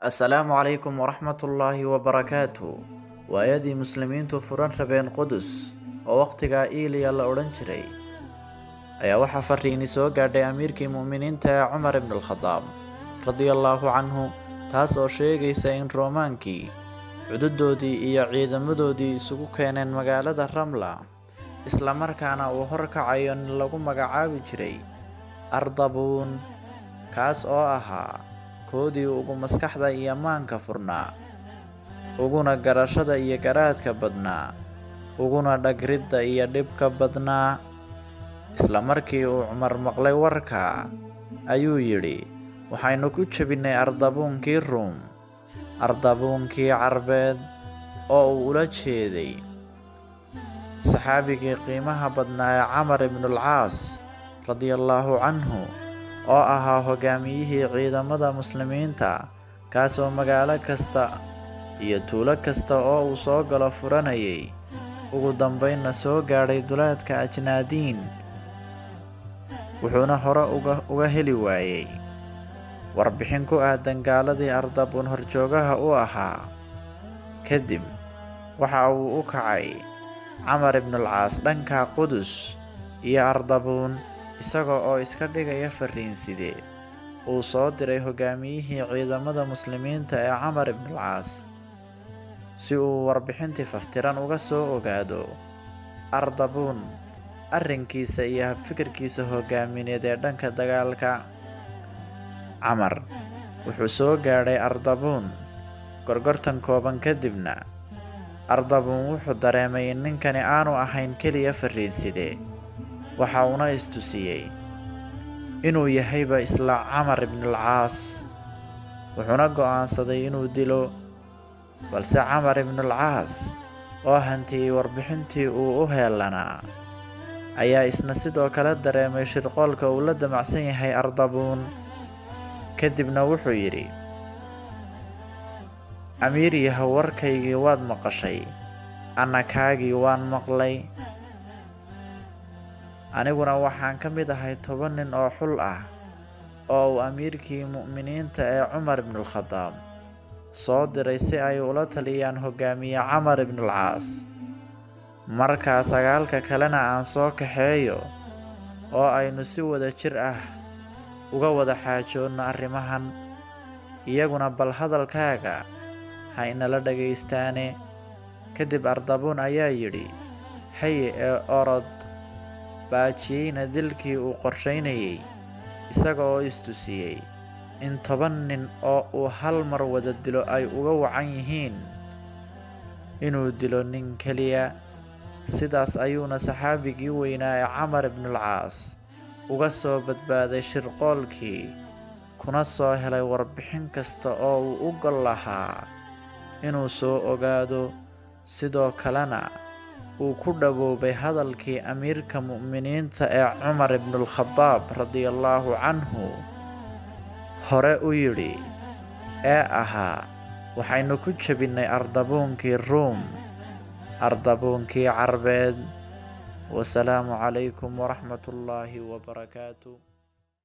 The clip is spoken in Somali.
Assalaamu calaykum waraxmatullaahi wabarakaatuh. Waayadii muslimiintu furan rabeen Qudus oo waqtigaa Iiliya la odhan jiray, ayaa waxaa fariini soo gaadhay amiirkii mu'miniinta ee Cumar ibn al-Khadaab radiyallaahu canhu, taas oo sheegaysa in Roomaankii xuduudoodii iyo ciidamadoodii isugu keeneen magaalada Ramla, isla markaana uu horkacayo nin lagu magacaabi jiray Ardabuun, kaas oo ahaa koodii ugu maskaxda iyo maanka furnaa, uguna garashada iyo garaadka badnaa, uguna dhagridda iyo dhibka badnaa. Isla markii uu Cumar maqlay warka, ayuu yidhi, waxaynu ku jabinnay Ardabuunkii Ruum, Ardabuunkii Carbeed, oo uu ula jeeday saxaabigii qiimaha badnaa ee Camar ibn al-Caas radiyallaahu canhu, oo ahaa hogaamiyihii ciidamada muslimiinta, kaasoo magaalo kasta iyo tuulo kasta oo uu soo galo furanayay, ugu dambaynna soo gaadhay duleedka Ajnaadiin, wuxuuna hore uga heli waayey warbixin ku aadan gaaladii Ardabuun horjoogaha u ahaa. Kadib waxa uu u kacay Camar ibn al-Caas dhanka Qudus iyo Ardabuun, isaga oo iska dhigaya fariinside uu soo diray hogaamiyihii ciidamada muslimiinta ee Camar ibn al-Caas, si uu warbixintii faftiran uga soo ogaado Ardabuun arrinkiisa iyo habfikirkiisa hogaamineed ee dhanka dagaalka. Camar wuxuu soo gaadhay Ardabuun gorgortan kooban kadibna, Ardabuun wuxuu dareemay in ninkani aanu ahayn keliya fariinside, waxa uuna istusiyey inuu yahayba isla Camar ibn al-Caas, wuxuuna go'aansaday inuu dilo. Balse Camar ibn al-Caas oo hantiyey warbixintii uu u heelanaa, ayaa isna sidoo kale dareemay shirqoolka uu la damacsan yahay Ardabuun. Kadibna wuxuu yidhi, amiir yahow, warkaygii waad maqashay, anna kaagii waan maqlay. Aniguna waxaan ka mid ahay 10 nin oo xul ah oo uu amiirkii mu'miniinta ee Cumar ibn al-Khadaab soo diray si ay ula taliyaan hogaamiye Camar ibn al-Caas. Markaa 9 kalena aan soo kaxeeyo oo aynu si wada jir ah uga wada xaajoonno arrimahan, iyaguna bal hadalkaaga ha inala dhagaystaane. Kadib Ardabuun ayaa yidhi, haye ee orod, baajiyeyna dilkii uu qorshaynayay, isaga oo istusiyey in 10 nin oo uu hal mar wada dilo ay uga wacan yihiin inuu dilo nin keliya. Sidaas ayuuna saxaabigii weynaa ee Camar ibn al-Caas uga soo badbaaday shirqoolkii, kuna soo helay warbixin kasta oo uu u gol lahaa inuu soo ogaado, sidoo kalena uu ku dhawoobay hadalkii amiirka mu'miniinta ee Cumar ibn al-Khadaab radiyallaahu canhu hore u yidhi, ee ahaa, waxaynu ku jabinnay Ardabuunkii Ruum, Ardabuunkii Carbeed. Wasalaamu calaykum waraxmatullaahi wabarakaatuh.